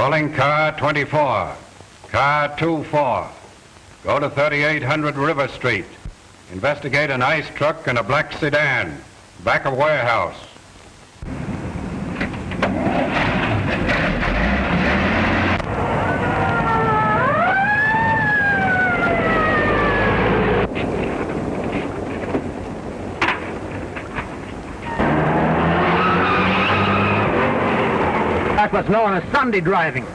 Calling car 24. Car 24. Go to 3800 River Street. Investigate an ice truck and a black sedan. Back of warehouse. That's what's known as Sunday driving.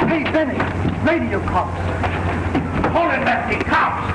Hey, Benny, radio cops. Hold it, Lefty, cops.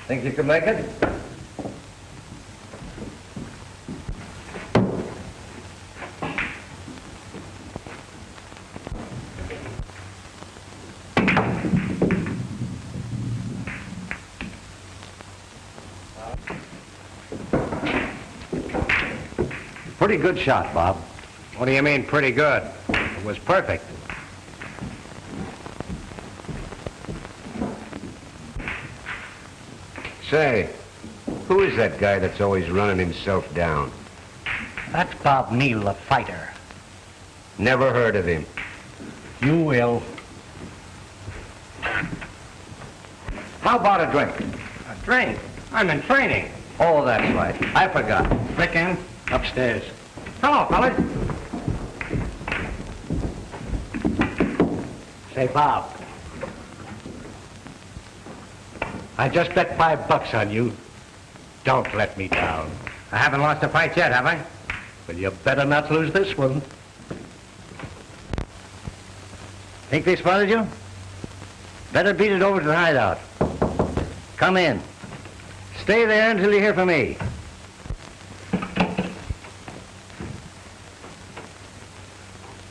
Think you can make it? Pretty good shot, Bob. What do you mean, pretty good? It was perfect. Say, who is that guy that's always running himself down? That's Bob Neal, the fighter. Never heard of him. You will. How about a drink? A drink? I'm in training. Oh, that's right. I forgot. Vic in, upstairs. Hello, fellas. Say, Bob, I just bet $5 on you. Don't let me down. I haven't lost a fight yet, have I? Well, you better not lose this one. Think they spotted you? Better beat it over to the hideout. Come in. Stay there until you hear from me.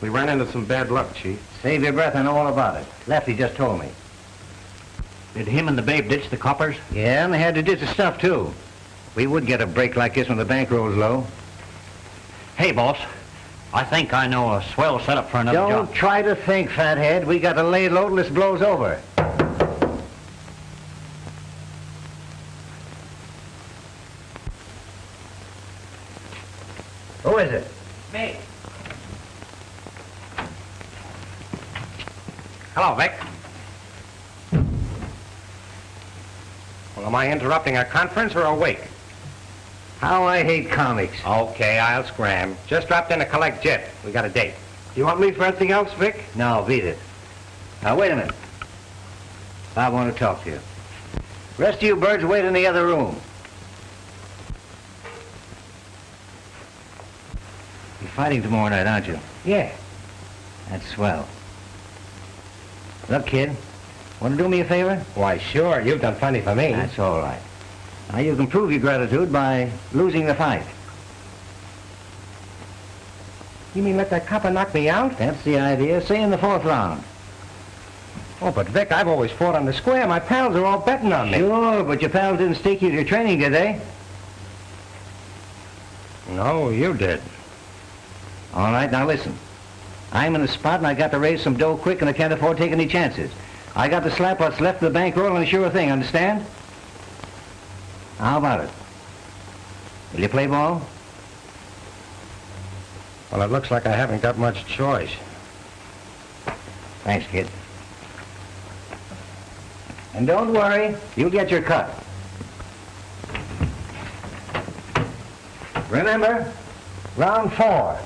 We ran into some bad luck, Chief. Save your breath, I know all about it. Lefty just told me. Did him and the babe ditch the coppers? Yeah, and they had to ditch the stuff, too. We would get a break like this when the bankroll's low. Hey, boss, I think I know a swell setup for another job. Don't try to think, fathead. We got to lay low till this blows over. Who is it? Me. Hello, Vic. Well, am I interrupting a conference or a wake? How I hate comics. Okay, I'll scram. Just dropped in to collect Jet. We got a date. You want me for anything else, Vic? No, beat it. Now, wait a minute. I want to talk to you. Rest of you birds wait in the other room. You're fighting tomorrow night, aren't you? Yeah. That's swell. Look, kid, want to do me a favor? Why, sure. You've done plenty for me. That's all right. Now, you can prove your gratitude by losing the fight. You mean let that copper knock me out? That's the idea. Say in the 4th round. Oh, but Vic, I've always fought on the square. My pals are all betting on me. Sure, but your pals didn't stake you to your training, did they? No, you did. All right, now listen. I'm in the spot and I got to raise some dough quick and I can't afford to take any chances. I got to slap what's left of the bankroll and a sure thing, understand? How about it? Will you play ball? Well, it looks like I haven't got much choice. Thanks, kid. And don't worry, you'll get your cut. Remember, round 4.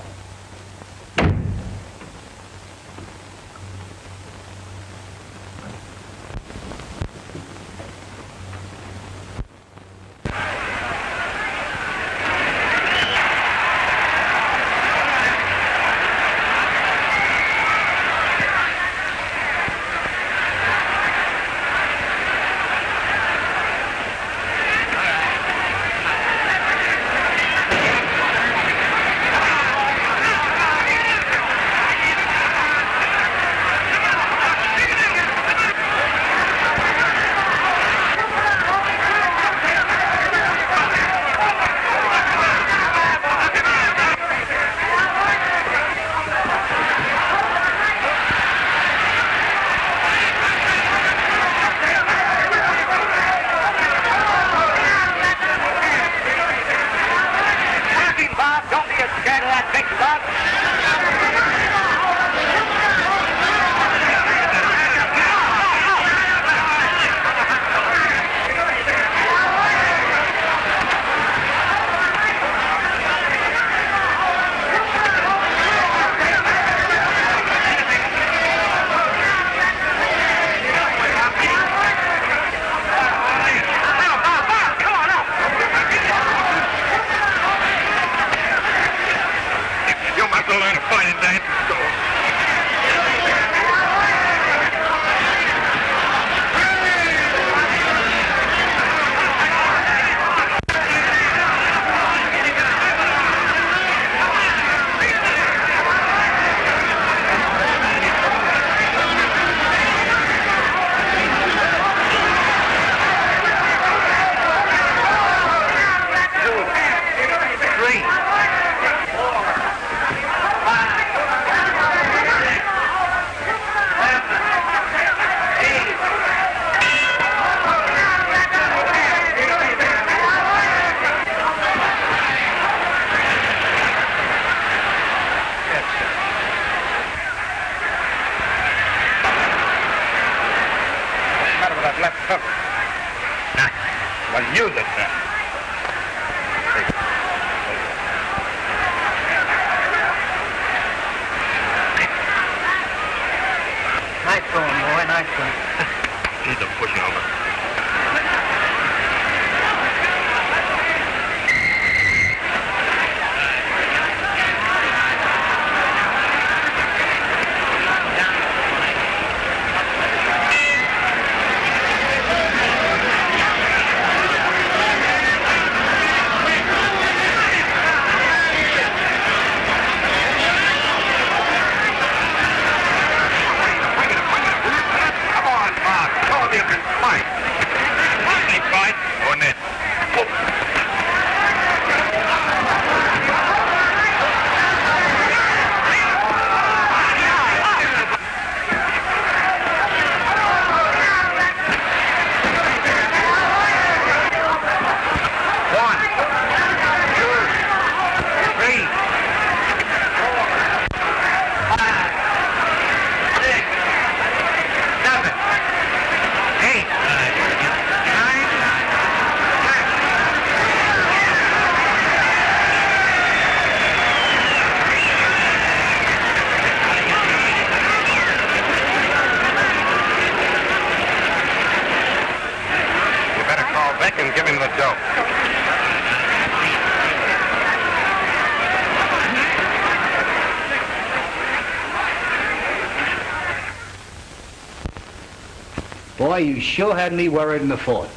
Boy, you sure had me worried in the fort.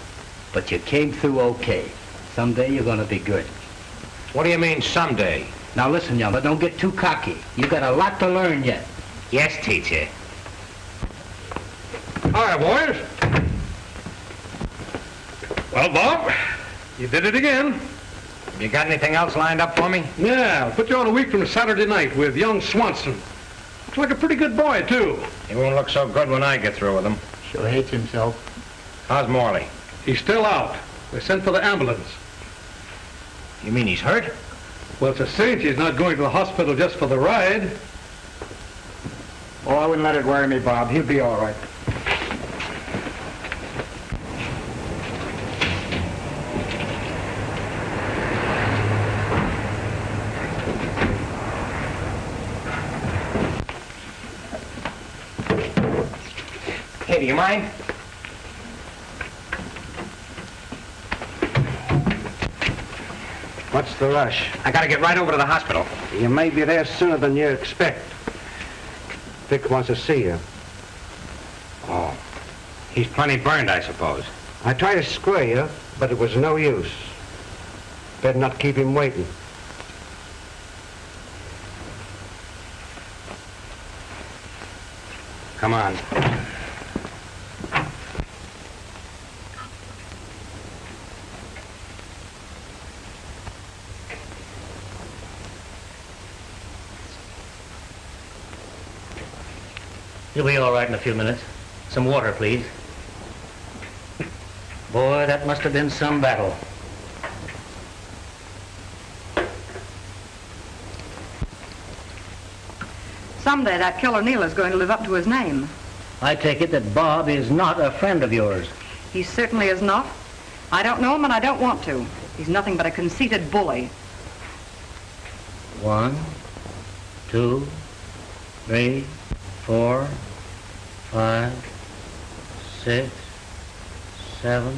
But you came through okay. Someday you're gonna be good. What do you mean, someday? Now listen, young, but don't get too cocky. You got a lot to learn yet. Yes, teacher. All right, boys. Well, Bob, you did it again. You got anything else lined up for me? Yeah, I'll put you on a week from Saturday night with young Swanson. Looks like a pretty good boy, too. He won't look so good when I get through with him. Sure hates himself. How's Morley? He's still out. They sent for the ambulance. You mean he's hurt? Well, it's a cinch he's not going to the hospital just for the ride. Oh, I wouldn't let it worry me, Bob. He'll be all right. Okay, do you mind? What's the rush? I gotta get right over to the hospital. You may be there sooner than you expect. Vic wants to see you. Oh. He's plenty burned, I suppose. I tried to square you, but it was no use. Better not keep him waiting. Come on. You'll be all right in a few minutes. Some water, please. Boy, that must have been some battle. Someday that killer Neal is going to live up to his name. I take it that Bob is not a friend of yours. He certainly is not. I don't know him and I don't want to. He's nothing but a conceited bully. 1, 2, 3, 4, 5, 6, 7,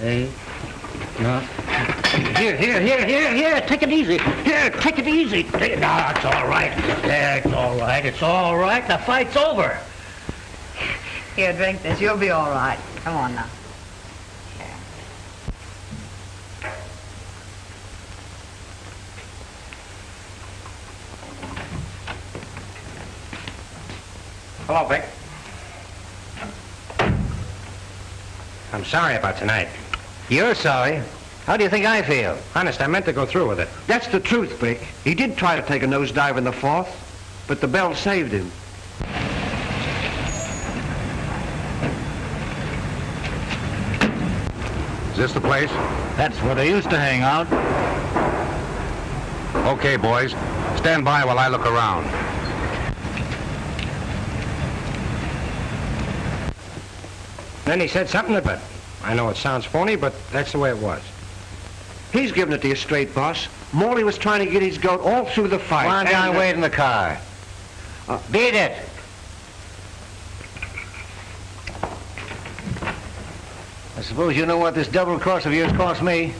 8, 9. Here, take it easy. Here, take it easy. No, it's all right. Yeah, it's all right. It's all right. The fight's over. Here, drink this. You'll be all right. Come on now. Hello, Vic. I'm sorry about tonight. You're sorry. How do you think I feel? Honest, I meant to go through with it. That's the truth, Vic. He did try to take a nosedive in the fourth, but the bell saved him. Is this the place? That's where they used to hang out. Okay, boys. Stand by while I look around. Then he said something but I know it sounds phony, but that's the way it was. He's giving it to you straight, boss. Morley was trying to get his goat all through the fight. Come on down, wait in the car. Beat it. I suppose you know what this double cross of yours cost me?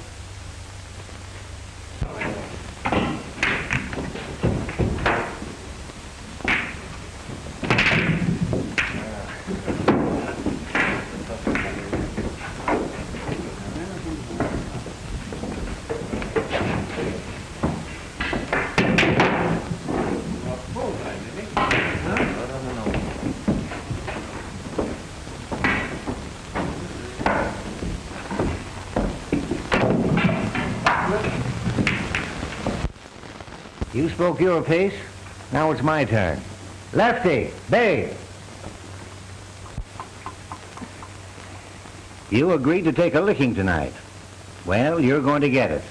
You spoke your piece. Now it's my turn. Lefty, Bay. You agreed to take a licking tonight. Well, you're going to get it.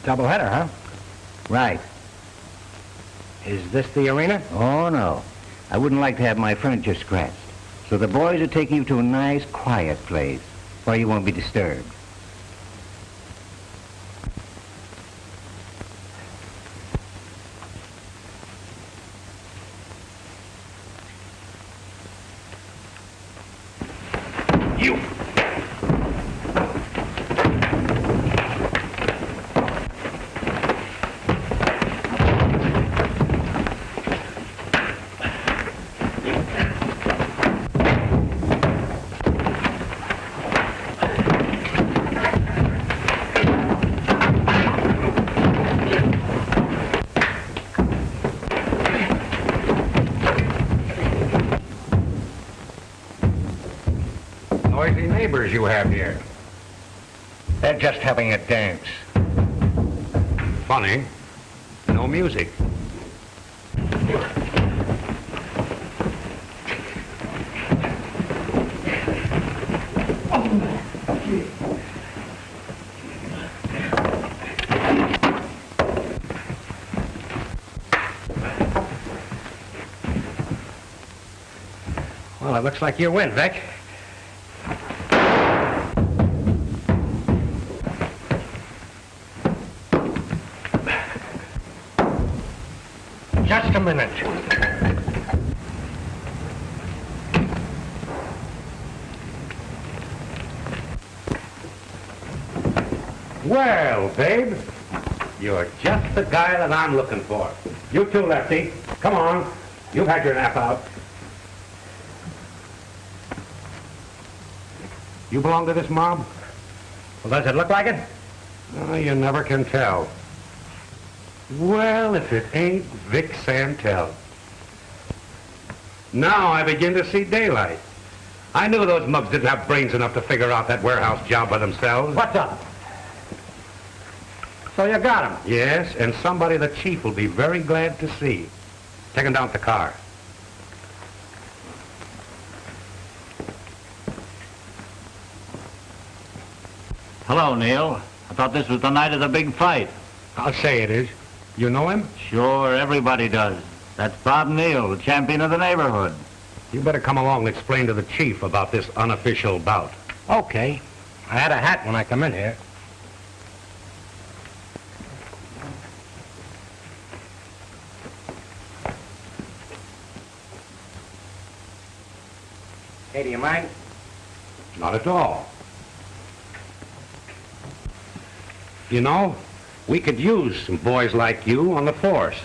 Doubleheader, huh? Right. Is this the arena? Oh, no. I wouldn't like to have my furniture scratched. So the boys are taking you to a nice, quiet place where you won't be disturbed. You! Noisy neighbors you have here. They're just having a dance. Funny. No music. Well, it looks like you win, Vic. minute. Well, babe, you're just the guy that I'm looking for. You too, Lefty. Come on. You've had your nap out. You belong to this mob? Well, does it look like it? Oh, you never can tell. Well, if it ain't Vic Santell. Now I begin to see daylight. I knew those mugs didn't have brains enough to figure out that warehouse job by themselves. What's up? So you got him? Yes, and somebody the chief will be very glad to see. Take him down to the car. Hello, Neal. I thought this was the night of the big fight. I'll say it is. You know him? Sure, everybody does. That's Bob Neal, the champion of the neighborhood. You better come along and explain to the chief about this unofficial bout. Okay. I had a hat when I come in here. Hey, do you mind? Not at all. You know, we could use some boys like you on the force.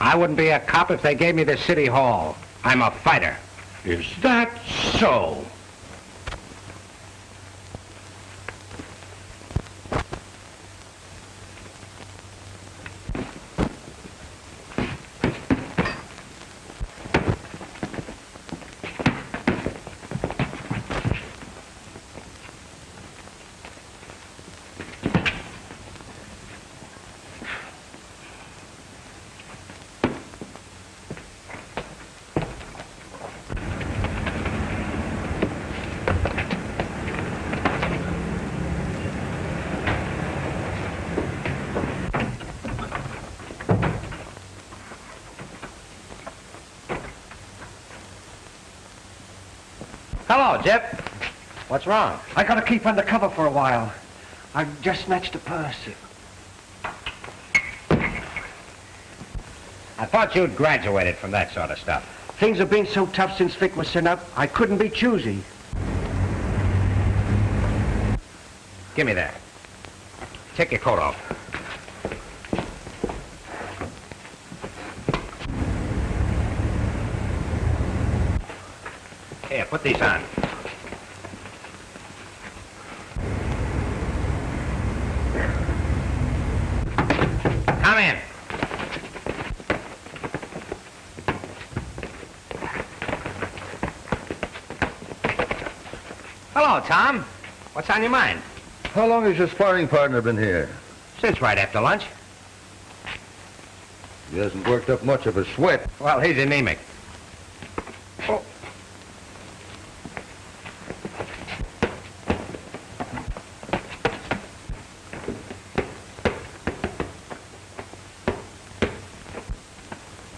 I wouldn't be a cop if they gave me the city hall. I'm a fighter. Is that so? Hello, Jip. What's wrong? I gotta keep undercover for a while. I just snatched a purse. I thought you'd graduated from that sort of stuff. Things have been so tough since Vic was sent up, I couldn't be choosy. Give me that. Take your coat off. Here, put these on. Come in. Hello, Tom. What's on your mind? How long has your sparring partner been here? Since right after lunch. He hasn't worked up much of a sweat. Well, he's anemic. Oh.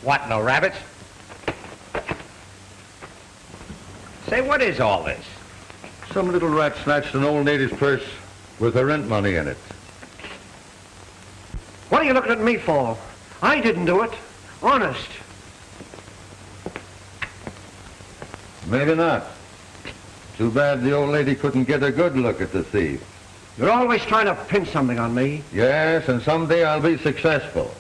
What, no rabbits? Say, what is all this? Some little rat snatched an old lady's purse with her rent money in it. What are you looking at me for? I didn't do it. Honest. Maybe not. Too bad the old lady couldn't get a good look at the thief. You're always trying to pin something on me. Yes, and someday I'll be successful.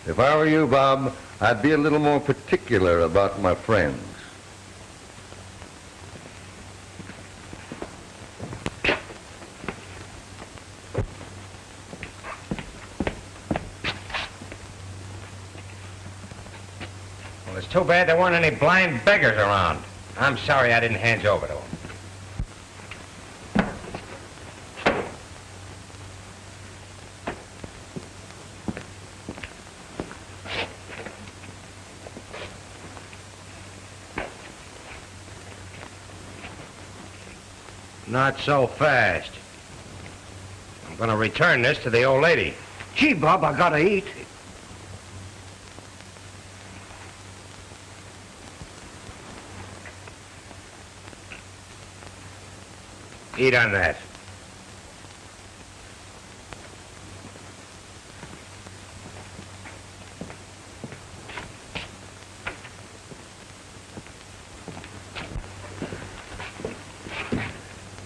If I were you, Bob, I'd be a little more particular about my friends. Well, it's too bad there weren't any blind beggars around. I'm sorry I didn't hand you over to them. Not so fast. I'm going to return this to the old lady. Gee, Bob, I gotta eat. Eat on that.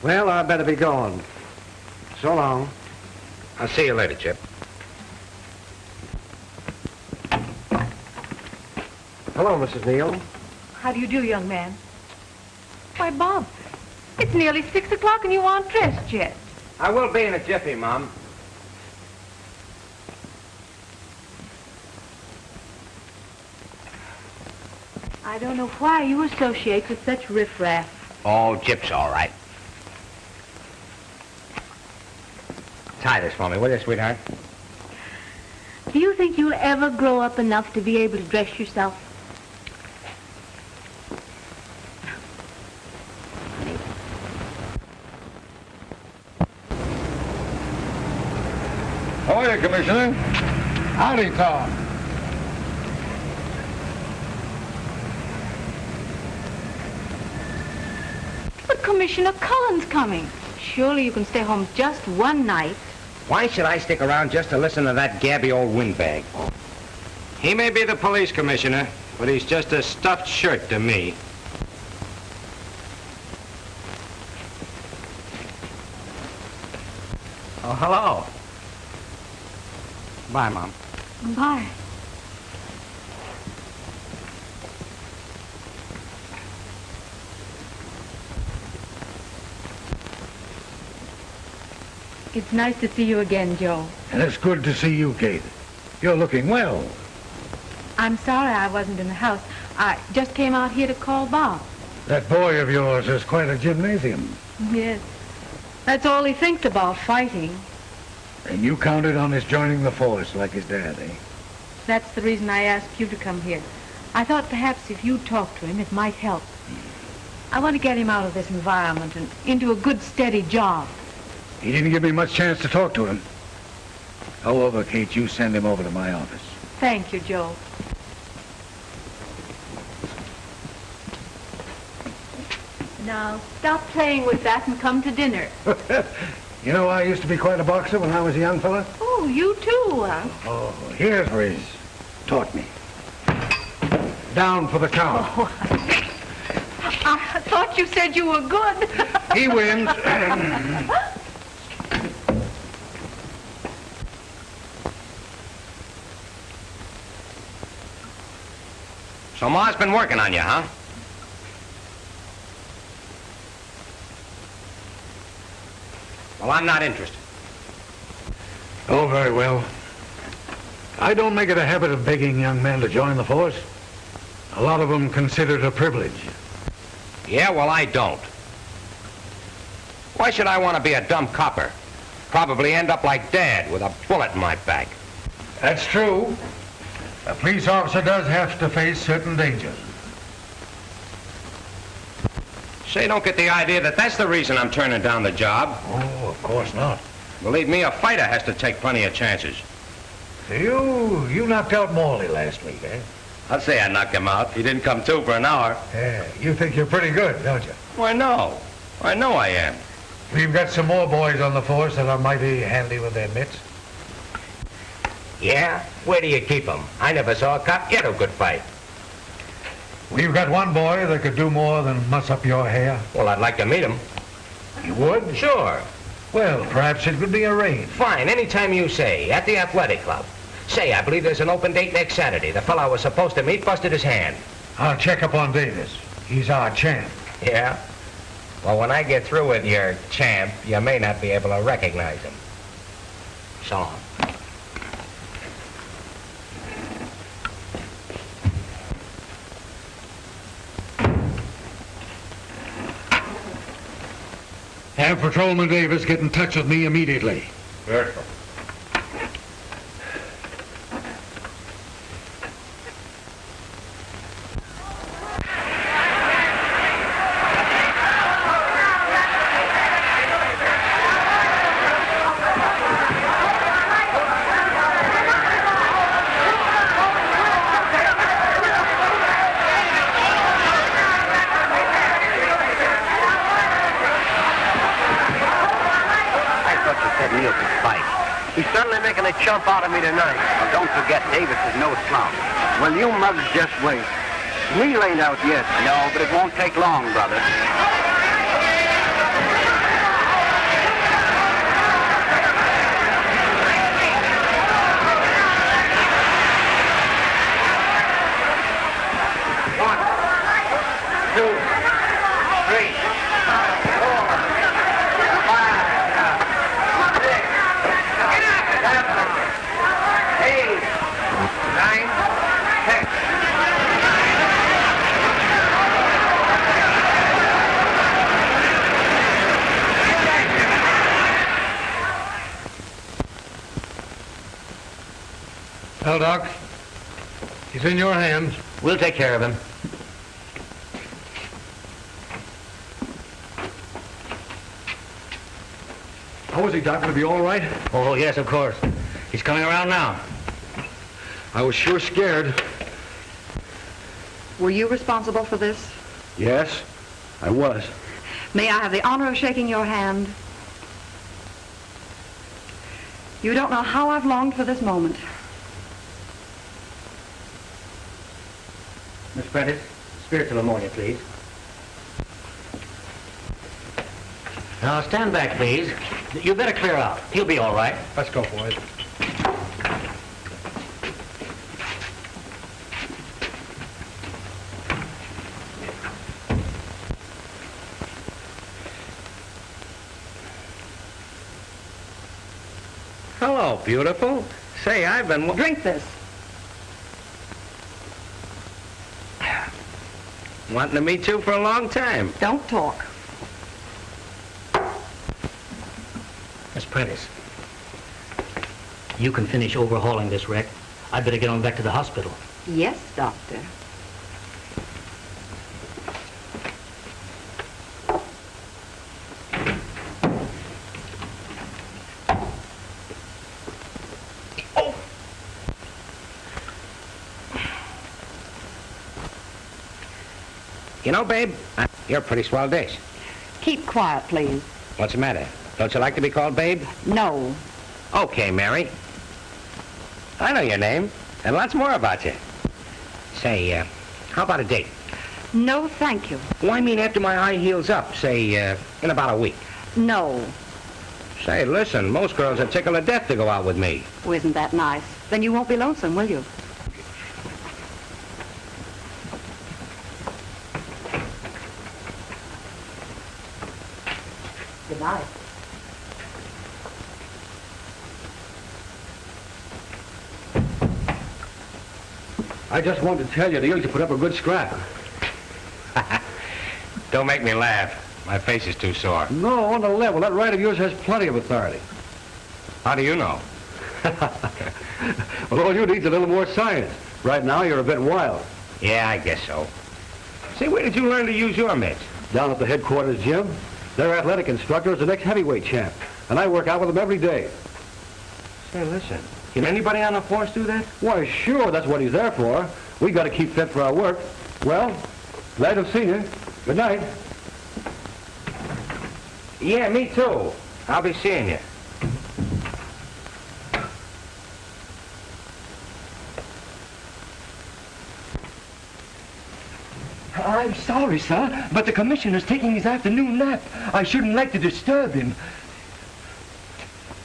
Well, I better be going. So long. I'll see you later, Chip. Hello, Mrs. Neal. How do you do, young man? Why, Bob, it's nearly 6 o'clock and you aren't dressed yet. I will be in a jiffy, Mom. I don't know why you associate with such riffraff. Oh, Chip's all right. Tie this for me, will you, sweetheart? Do you think you'll ever grow up enough to be able to dress yourself? How are you, Commissioner? Howdy, Tom. But Commissioner Cullen's coming. Surely you can stay home just one night. Why should I stick around just to listen to that gabby old windbag? He may be the police commissioner, but he's just a stuffed shirt to me. Oh, hello. Bye, Mom. Bye. It's nice to see you again, Joe. And it's good to see you, Kate. You're looking well. I'm sorry I wasn't in the house. I just came out here to call Bob. That boy of yours has quite a gymnasium. Yes. That's all he thinks about, fighting. And you counted on his joining the force like his dad, eh? That's the reason I asked you to come here. I thought perhaps if you talked to him, it might help. I want to get him out of this environment and into a good, steady job. He didn't give me much chance to talk to him. However, Kate, you send him over to my office. Thank you, Joe. Now, stop playing with that and come to dinner. You know, I used to be quite a boxer when I was a young fella. Oh, you too, huh? Oh, here's where he's taught me. Down for the count. Oh, I thought you said you were good. He wins. So Ma's been working on you, huh? Well, I'm not interested. Oh, very well. I don't make it a habit of begging young men to join the force. A lot of them consider it a privilege. Yeah, well, I don't. Why should I want to be a dumb copper? Probably end up like Dad with a bullet in my back. That's true. A police officer does have to face certain dangers. Say, don't get the idea that that's the reason I'm turning down the job. Oh, of course not. Believe me, a fighter has to take plenty of chances. You knocked out Morley last week, eh? I'd say I knocked him out. He didn't come to for an hour. Yeah, you think you're pretty good, don't you? Why, no. I know I am. We've got some more boys on the force that are mighty handy with their mitts. Yeah? Where do you keep them? I never saw a cop get a good fight. We've got one boy that could do more than muss up your hair. Well, I'd like to meet him. You would? Sure. Well, perhaps it could be arranged. Fine, anytime you say, at the athletic club. Say, I believe there's an open date next Saturday. The fellow I was supposed to meet busted his hand. I'll check up on Davis. He's our champ. Yeah? Well, when I get through with your champ, you may not be able to recognize him. So long. Have Patrolman Davis get in touch with me immediately. Yes, sir. He's suddenly making a chump out of me tonight. Well, don't forget, Davis is no slouch. Well, you mugs just wait. Neal ain't out yet. No, but it won't take long, brother. Well, Doc, he's in your hands. We'll take care of him. How is he, Doc? Will he be all right? Oh, yes, of course. He's coming around now. I was sure scared. Were you responsible for this? Yes, I was. May I have the honor of shaking your hand? You don't know how I've longed for this moment. Miss Prentiss, spiritual ammonia, please. Now, stand back, please. You better clear out. He'll be all right. Let's go, boys. Hello, beautiful. Say, I've been... Drink this. wanting to meet you for a long time. Don't talk. Miss Prentiss, you can finish overhauling this wreck. I'd better get on back to the hospital. Yes, Doctor. You know, babe, you're a pretty swell dish. Keep quiet, please. What's the matter? Don't you like to be called babe? No. Okay, Mary. I know your name, and lots more about you. Say, how about a date? No, thank you. Well, I mean after my high heels up, say, in about a week. No. Say, listen, most girls are tickled to death to go out with me. Oh, isn't that nice? Then you won't be lonesome, will you? Good night. I just wanted to tell you, the Eugene put up a good scrap. Don't make me laugh. My face is too sore. No, on the level. That right of yours has plenty of authority. How do you know? Well, all you need is a little more science. Right now, you're a bit wild. Yeah, I guess so. Say, where did you learn to use your mitts? Down at the headquarters gym. Their athletic instructor is the next heavyweight champ, and I work out with him every day. Say, listen, can anybody on the force do that? Why, sure, that's what he's there for. We got to keep fit for our work. Well, glad to have seen you. Good night. Yeah, me too. I'll be seeing you. I'm sorry, sir, but the commissioner's taking his afternoon nap. I shouldn't like to disturb him.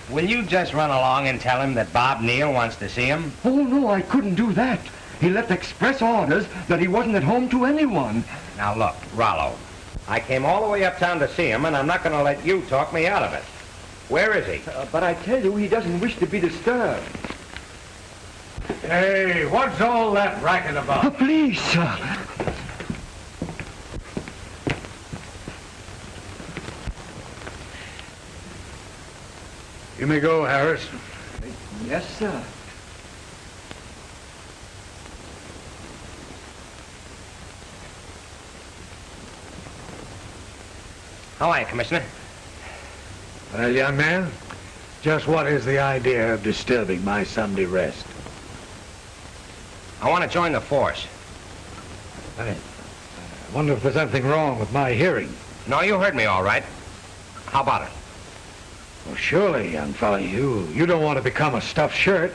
Will you just run along and tell him that Bob Neal wants to see him? Oh, no, I couldn't do that. He left express orders that he wasn't at home to anyone. Now look, Rollo, I came all the way uptown to see him, and I'm not going to let you talk me out of it. Where is he? But I tell you, he doesn't wish to be disturbed. Hey, what's all that racket about? Please, sir. You may go, Harris. Yes, sir. How are you, Commissioner? Well, young man, just what is the idea of disturbing my Sunday rest? I want to join the force. I wonder if there's anything wrong with my hearing. No, you heard me all right. How about it? Well, surely, young fella, you don't want to become a stuffed shirt.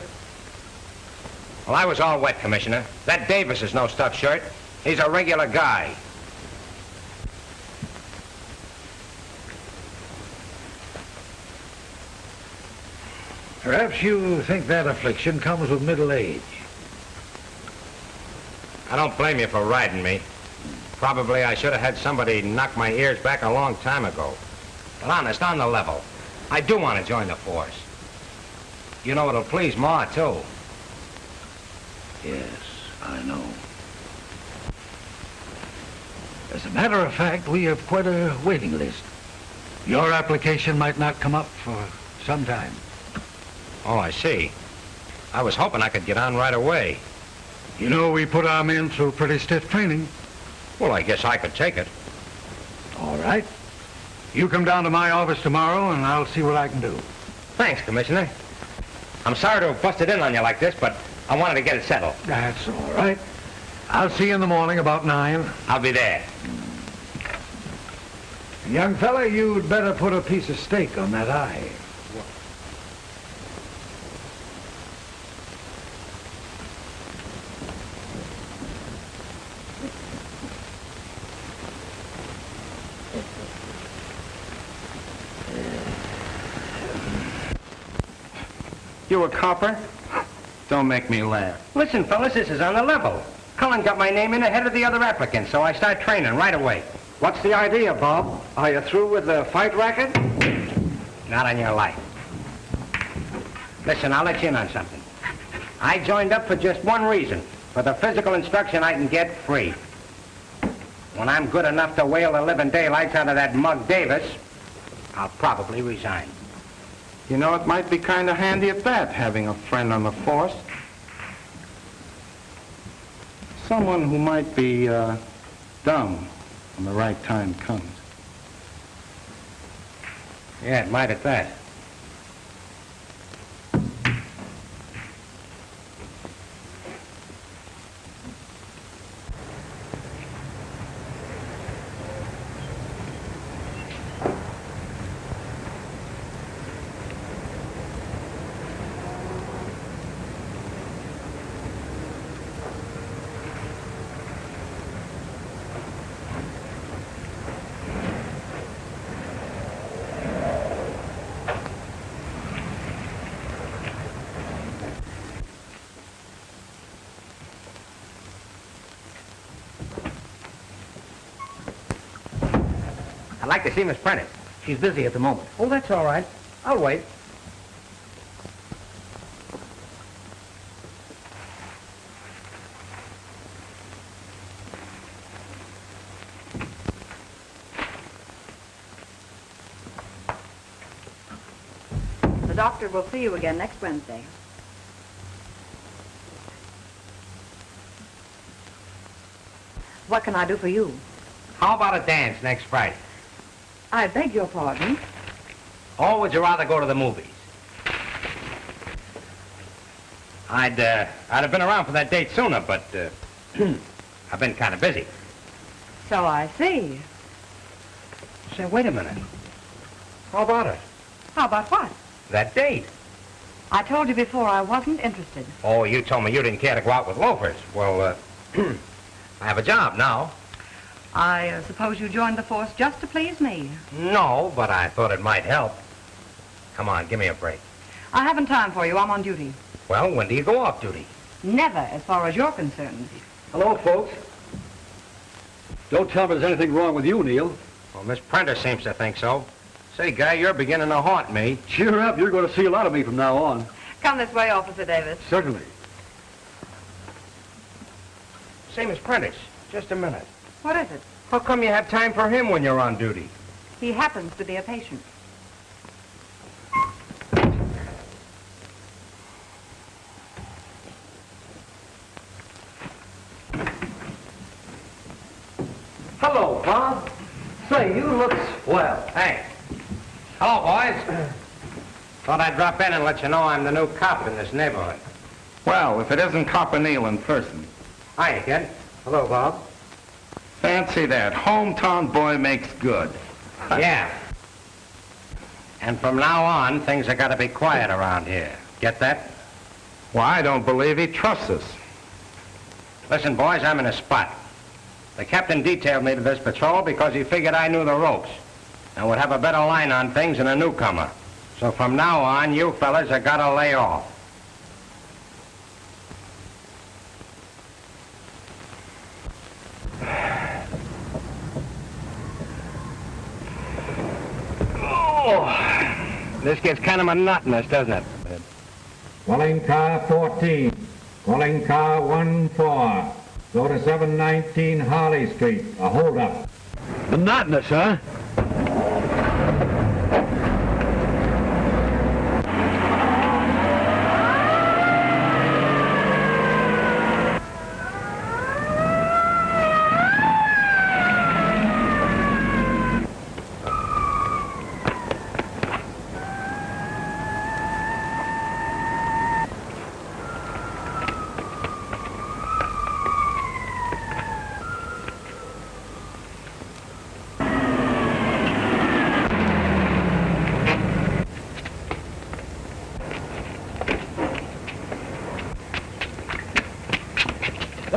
Well, I was all wet, Commissioner. That Davis is no stuffed shirt. He's a regular guy. Perhaps you think that affliction comes with middle age. I don't blame you for riding me. Probably I should have had somebody knock my ears back a long time ago. But honest, on the level, I do want to join the force. You know, it'll please Ma, too. Yes, I know. As a matter of fact, we have quite a waiting list. Your application might not come up for some time. Oh, I see. I was hoping I could get on right away. You know, we put our men through pretty stiff training. Well, I guess I could take it. All right. You come down to my office tomorrow, and I'll see what I can do. Thanks, Commissioner. I'm sorry to have busted in on you like this, but I wanted to get it settled. That's all right. I'll see you in the morning about 9. I'll be there. Young fella, you'd better put a piece of steak on that eye. You a copper? Don't make me laugh. Listen, fellas, this is on the level. Cullen got my name in ahead of the other applicants, so I start training right away. What's the idea, Bob? Are you through with the fight racket? Not on your life. Listen, I'll let you in on something. I joined up for just one reason, for the physical instruction I can get free. When I'm good enough to whale the living daylights out of that mug Davis, I'll probably resign. You know, it might be kind of handy at that, having a friend on the force. Someone who might be dumb when the right time comes. Yeah, it might at that. I'd like to see Miss Prentiss. She's busy at the moment. Oh, that's all right. I'll wait. The doctor will see you again next Wednesday. What can I do for you? How about a dance next Friday? I beg your pardon. Or would you rather go to the movies? I'd have been around for that date sooner, but I've been kind of busy. So I see. Say, wait a minute. How about it? How about what? That date. I told you before I wasn't interested. Oh, you told me you didn't care to go out with loafers. Well, I have a job now. I suppose you joined the force just to please me. No, but I thought it might help. Come on, give me a break. I haven't time for you. I'm on duty. Well, when do you go off duty? Never, as far as you're concerned. Hello, folks. Don't tell me there's anything wrong with you, Neal. Well, Miss Prentiss seems to think so. Say, Guy, you're beginning to haunt me. Cheer up. You're going to see a lot of me from now on. Come this way, Officer Davis. Certainly. Say, Miss Prentiss, just a minute. What is it? How come you have time for him when you're on duty? He happens to be a patient. Hello, Bob. Say, you look swell. Thanks. Hello, boys. Thought I'd drop in and let you know I'm the new cop in this neighborhood. Well, if it isn't Copper Neal in person. Hiya, kid. Hello, Bob. Fancy that. Hometown boy makes good. Yeah. And from now on, things are got to be quiet around here. Get that? Well, I don't believe he trusts us. Listen, boys, I'm in a spot. The captain detailed me to this patrol because he figured I knew the ropes and would have a better line on things than a newcomer. So from now on, you fellas are got to lay off. Oh, this gets kind of monotonous, doesn't it? Calling car 14. Calling car 14. Go to 719 Harley Street. A hold-up. Monotonous, huh?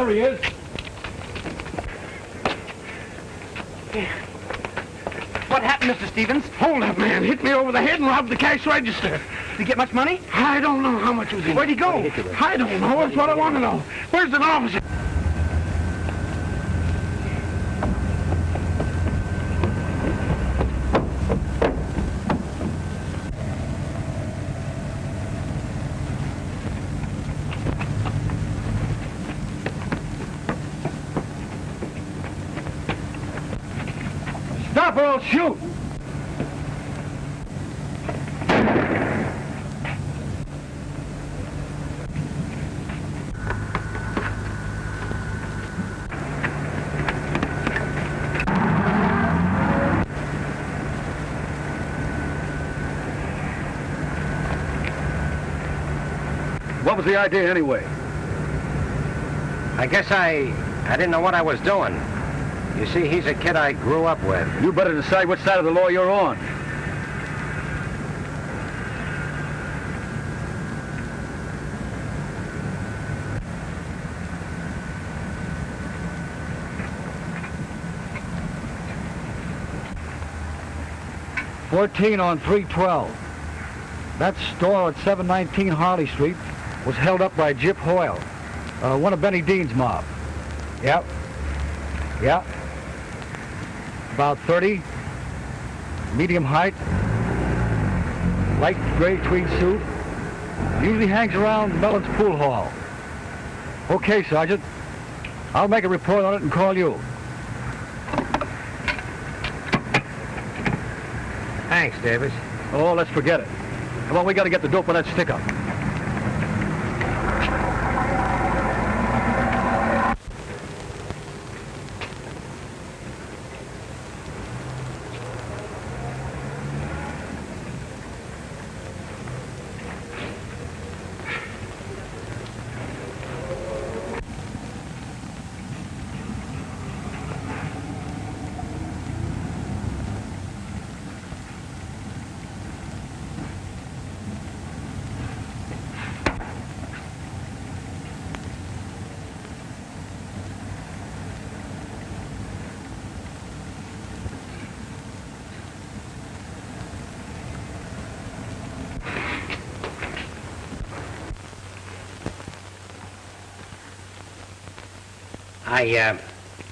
There he is. What happened, Mr. Stevens? Hold up, man. Hit me over the head and robbed the cash register. Did he get much money? I don't know how much was in it. Where'd he go? I don't know. That's what I want to know. Where's an officer? Stop or I'll shoot! What was the idea anyway? I guess I didn't know what I was doing. You see, he's a kid I grew up with. You better decide which side of the law you're on. $14 on 312. That store at 719 Harley Street was held up by Jip Hoyle, one of Benny Dean's mob. Yep. Yep. About 30, medium height, light gray tweed suit. Usually hangs around Mellon's pool hall. Okay, Sergeant. I'll make a report on it and call you. Thanks, Davis. Oh, let's forget it. Come on, we got to get the dope on that stick-up.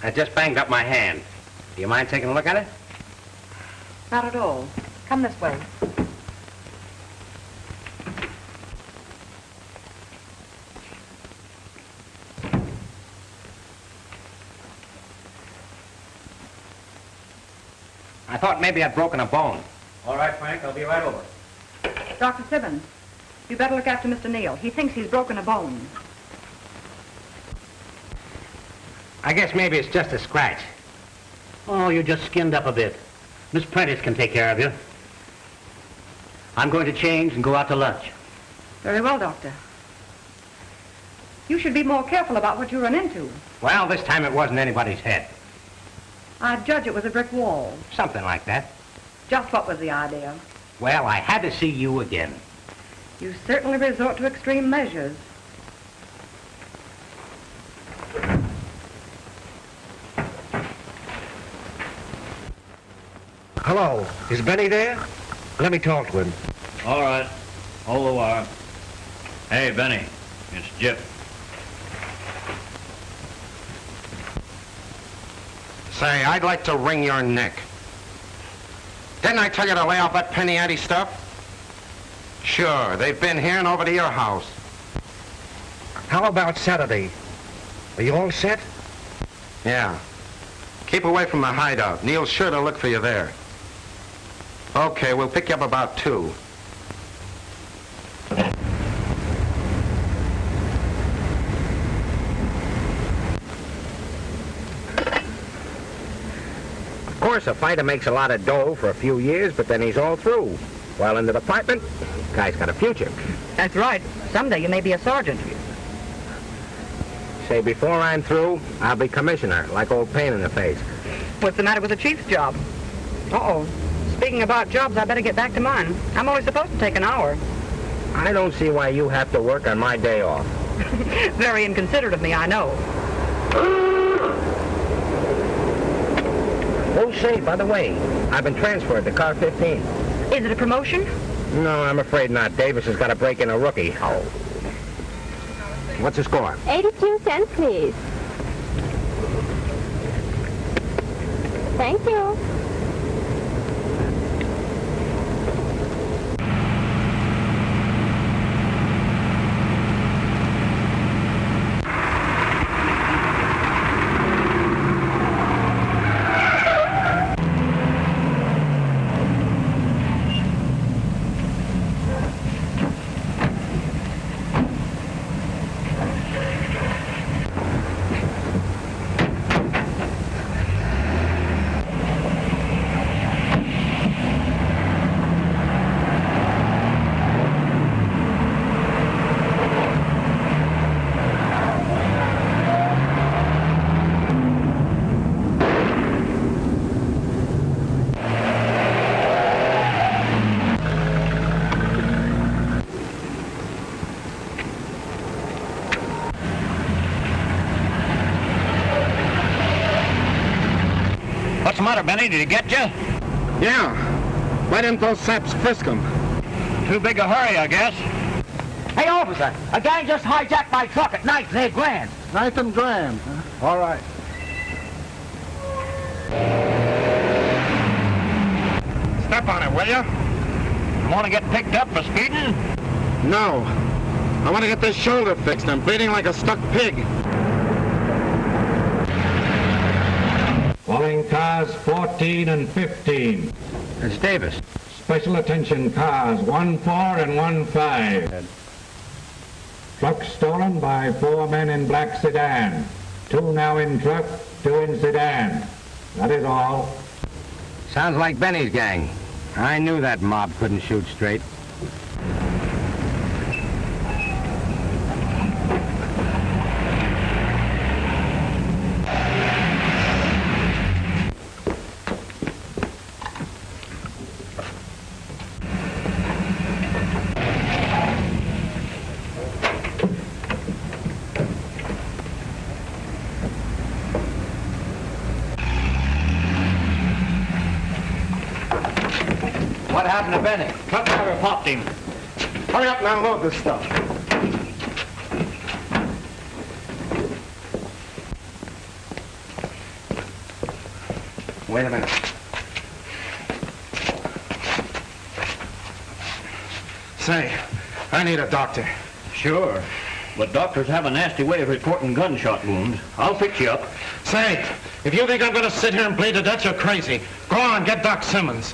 I just banged up my hand. Do you mind taking a look at it? Not at all. Come this way. I thought maybe I'd broken a bone. All right, Frank, I'll be right over. Dr. Sibbons, you better look after Mr. Neal. He thinks he's broken a bone. I guess maybe it's just a scratch. Oh, you just skinned up a bit. Miss Prentiss can take care of you. I'm going to change and go out to lunch. Very well, Doctor. You should be more careful about what you run into. Well, this time it wasn't anybody's head. I'd judge it was a brick wall. Something like that. Just what was the idea? Well, I had to see you again. You certainly resort to extreme measures. Hello. Is Benny there? Let me talk to him. All right. Hold the wire. Hey, Benny. It's Jip. Say, I'd like to wring your neck. Didn't I tell you to lay off that penny ante stuff? Sure, they've been here and over to your house. How about Saturday? Are you all set? Yeah. Keep away from the hideout. Neil's sure to look for you there. Okay, we'll pick you up about 2. Of course, a fighter makes a lot of dough for a few years, but then he's all through. While in the department, guy's got a future. That's right. Someday you may be a sergeant. Say, before I'm through, I'll be commissioner, like old Pain in the Face. What's the matter with the chief's job? Uh-oh. Speaking about jobs, I better get back to mine. I'm only supposed to take an hour. I don't see why you have to work on my day off. Very inconsiderate of me, I know. Oh, say, by the way, I've been transferred to car 15. Is it a promotion? No, I'm afraid not. Davis has got to break in a rookie. Oh. What's the score? 82 cents, please. Thank you. What's the matter, Benny? Did he get you? Yeah. Why didn't those saps frisk him? Too big a hurry, I guess. Hey, officer, a gang just hijacked my truck at 9th and Grand. 9th and Grand, huh? All right. Step on it, will you? Want to get picked up for speeding? No. I want to get this shoulder fixed. I'm bleeding like a stuck pig. Calling cars 14 and 15. It's Davis. Special attention cars 1-4 and 1-5. Truck stolen by 4 men in black sedan. 2 now in truck, 2 in sedan. That is all. Sounds like Benny's gang. I knew that mob couldn't shoot straight. What happened to Benny? Truck driver popped him. Hurry up and unload this stuff. Wait a minute. Say, I need a doctor. Sure. But doctors have a nasty way of reporting gunshot wounds. I'll fix you up. Say, if you think I'm going to sit here and bleed to death, you're crazy. Go on, get Doc Simmons.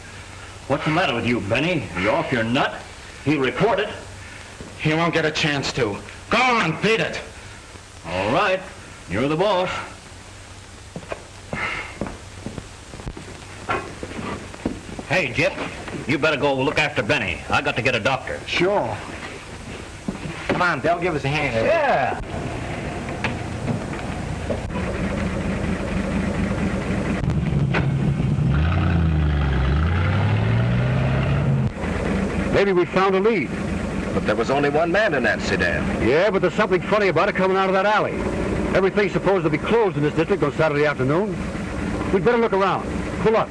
What's the matter with you, Benny? You off your nut? He'll report it. He won't get a chance to. Go on, beat it. All right. You're the boss. Hey, Jip, you better go look after Benny. I got to get a doctor. Sure. Come on, Bill, give us a hand. Yeah. Maybe we found a lead. But there was only one man in that sedan. Yeah, but there's something funny about it coming out of that alley. Everything's supposed to be closed in this district on Saturday afternoon. We'd better look around. Pull up.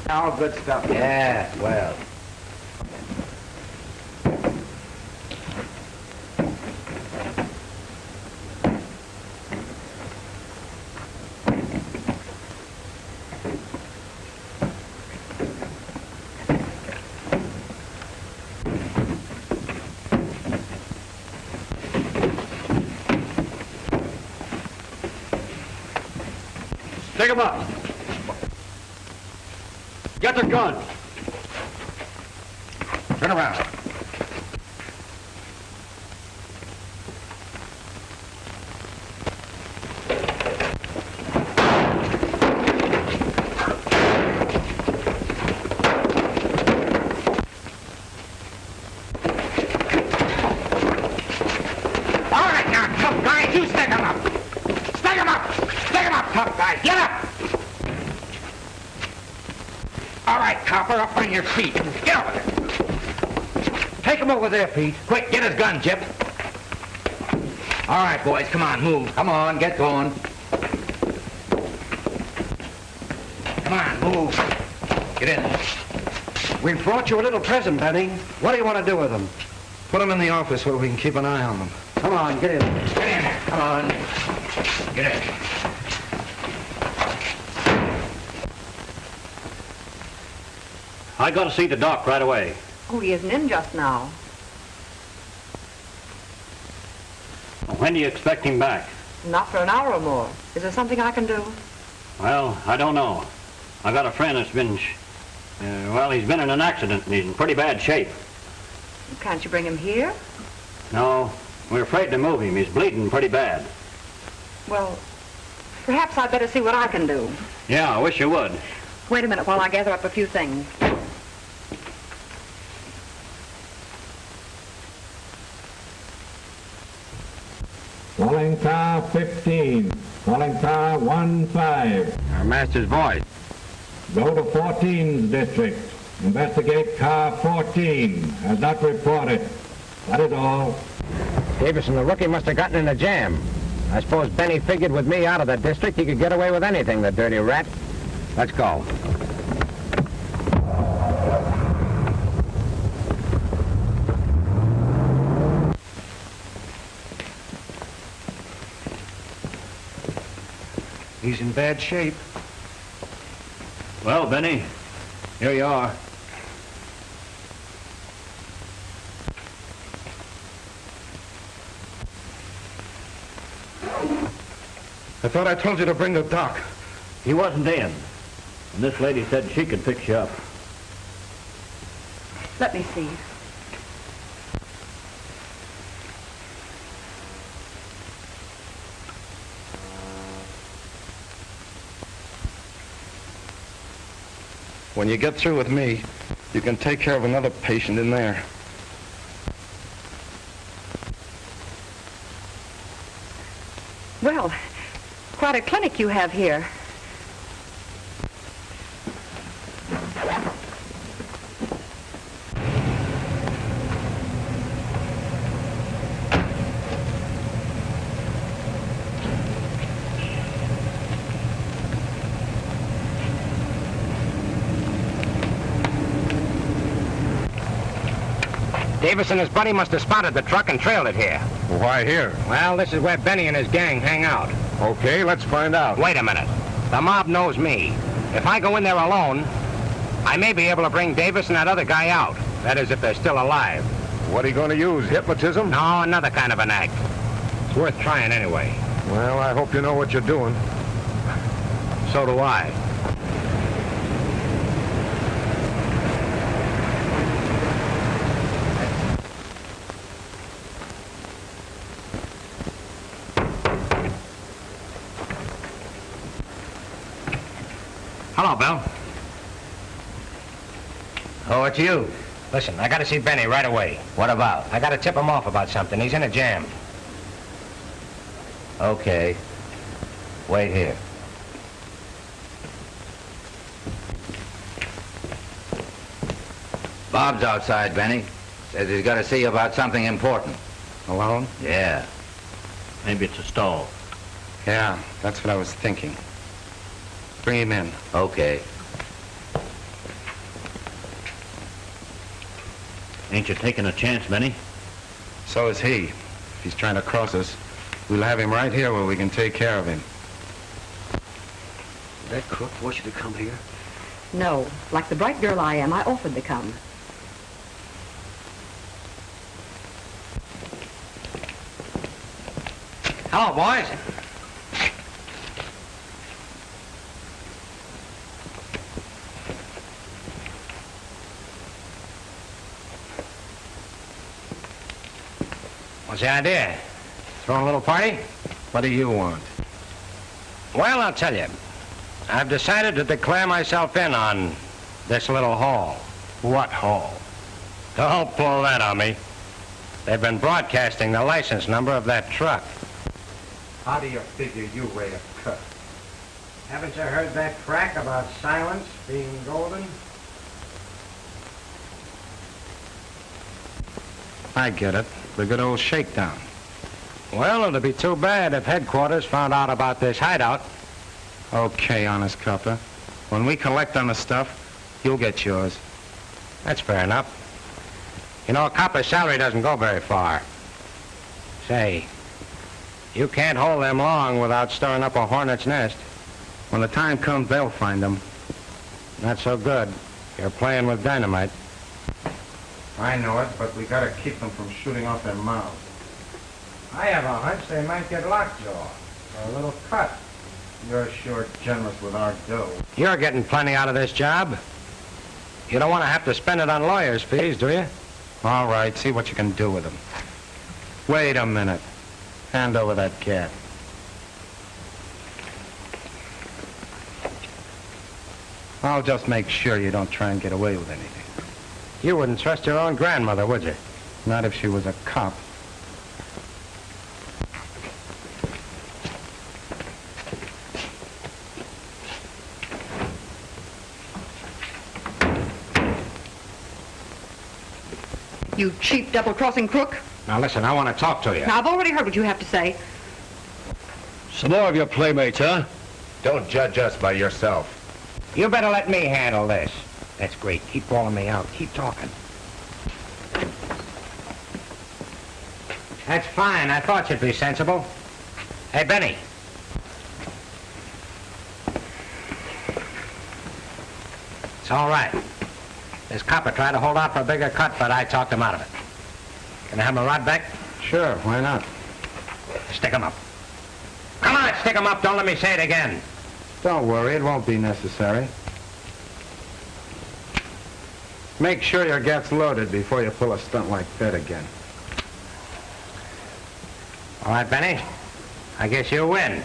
All good stuff. Yeah, well. Take him up. Get the gun. Turn around. tough guys. Get up! All right, copper, up on your feet. Get over there. Take him over there, Pete. Quick, get his gun, Jip. All right, boys, come on, move. Come on, get going. Come on, move. Get in. We brought you a little present, Benny. What do you want to do with them? Put them in the office where we can keep an eye on them. Come on, get in. Get in. Come on. Get in. I got to see the doc right away. Oh, he isn't in just now. When do you expect him back? Not for an hour or more. Is there something I can do? Well, I don't know. I got a friend that's been, he's been in an accident and he's in pretty bad shape. Can't you bring him here? No, we're afraid to move him. He's bleeding pretty bad. Well, perhaps I'd better see what I can do. Yeah, I wish you would. Wait a minute while I gather up a few things. Calling car 15. Calling car 15. Our master's voice. Go to 14's district. Investigate car 14. Has not reported. That is all. Davison, the rookie, must have gotten in a jam. I suppose Benny figured with me out of the district he could get away with anything, the dirty rat. Let's go. He's in bad shape. Well, Benny, here you are. I thought I told you to bring the doc. He wasn't in. And this lady said she could fix you up. Let me see. When you get through with me, you can take care of another patient in there. Well, quite a clinic you have here. Davis and his buddy must have spotted the truck and trailed it here. Why here? Well, this is where Benny and his gang hang out. Okay, let's find out. Wait a minute. The mob knows me. If I go in there alone, I may be able to bring Davis and that other guy out. That is, if they're still alive. What are you going to use, hypnotism? No, another kind of an act. It's worth trying anyway. Well, I hope you know what you're doing. So do I. Hello, Bill. Oh, it's you. Listen, I gotta see Benny right away. What about? I gotta tip him off about something. He's in a jam. Okay. Wait here. Bob's outside, Benny. Says he's got to see you about something important. Alone? Yeah. Maybe it's a stall. Yeah, that's what I was thinking. Bring him in. Okay. Ain't you taking a chance, Benny? So is he. If he's trying to cross us, we'll have him right here where we can take care of him. Did that crook force you to come here? No. Like the bright girl I am, I offered to come. Hello, boys. What's the idea? Throwing a little party? What do you want? Well, I'll tell you. I've decided to declare myself in on this little haul. What haul? Don't pull that on me. They've been broadcasting the license number of that truck. How do you figure you rate a cut? Haven't you heard that crack about silence being golden? I get it. The good old shakedown. Well, it'd be too bad if headquarters found out about this hideout. Okay, honest copper. When we collect on the stuff, you'll get yours. That's fair enough. You know, a copper's salary doesn't go very far. Say, you can't hold them long without stirring up a hornet's nest. When the time comes, they'll find them. Not so good. You're playing with dynamite. I know it, but we gotta keep them from shooting off their mouths. I have a hunch they might get lockjaw or a little cut. You're sure generous with our dough. You're getting plenty out of this job. You don't want to have to spend it on lawyers' fees, do you? All right, see what you can do with them. Wait a minute. Hand over that cat. I'll just make sure you don't try and get away with anything. You wouldn't trust your own grandmother, would you? Not if she was a cop. You cheap double-crossing crook. Now listen, I want to talk to you. Now, I've already heard what you have to say. Some more of your playmates, huh? Don't judge us by yourself. You better let me handle this. That's great. Keep calling me out. Keep talking. That's fine. I thought you'd be sensible. Hey, Benny. It's all right. This copper tried to hold out for a bigger cut, but I talked him out of it. Can I have my rod back? Sure, why not? Stick him up. Come on, stick him up. Don't let me say it again. Don't worry, it won't be necessary. Make sure your gat's loaded before you pull a stunt like that again. All right, Benny. I guess you win.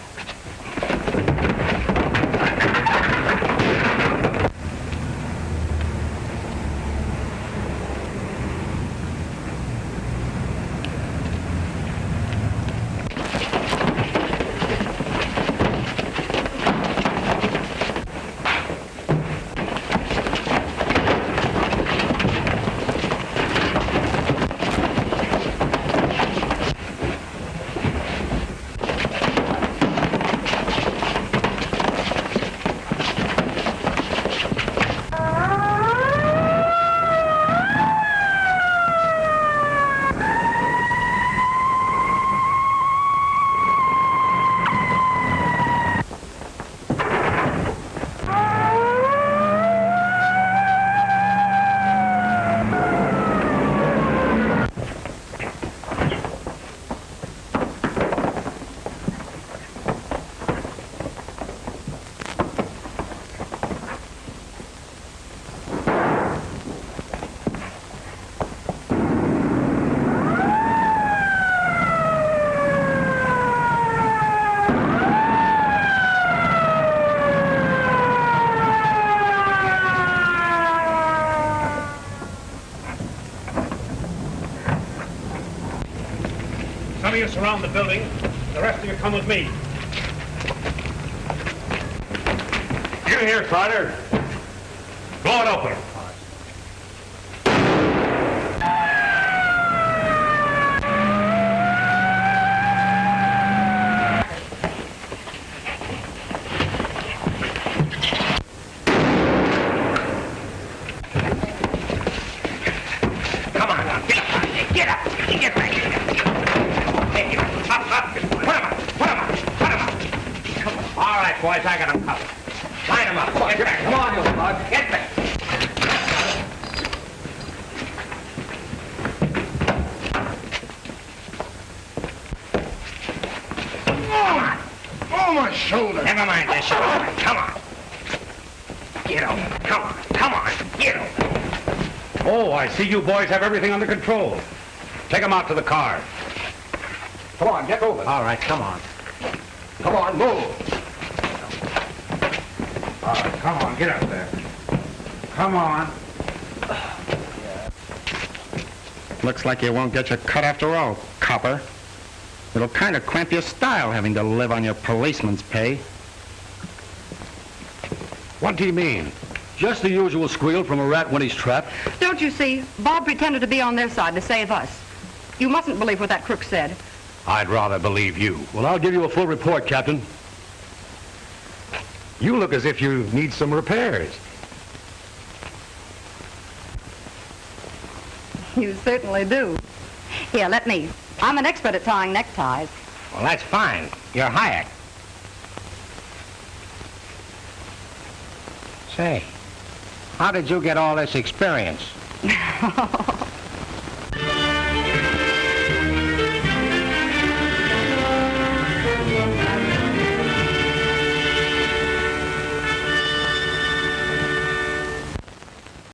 Some of you surround the building. The rest of you come with me. Get in here, Trotter. Blow it open. Boys, I got them covered. Line them up. Get back. Come on, you bug. Get back. Oh, my shoulder. Never mind this shoulder. Come on. Get over. Come on. Come on. Get over. Oh, I see you boys have everything under control. Take them out to the car. Come on, get moving. All right, come on. Come on, move. All right, come on, get up there. Come on. Looks like you won't get your cut after all, copper. It'll kind of cramp your style having to live on your policeman's pay. What do you mean? Just the usual squeal from a rat when he's trapped. Don't you see? Bob pretended to be on their side to save us. You mustn't believe what that crook said. I'd rather believe you. Well, I'll give you a full report, Captain. You look as if you need some repairs. You certainly do. Here, let me. I'm an expert at tying neckties. Well, that's fine. You're hired. Say, how did you get all this experience?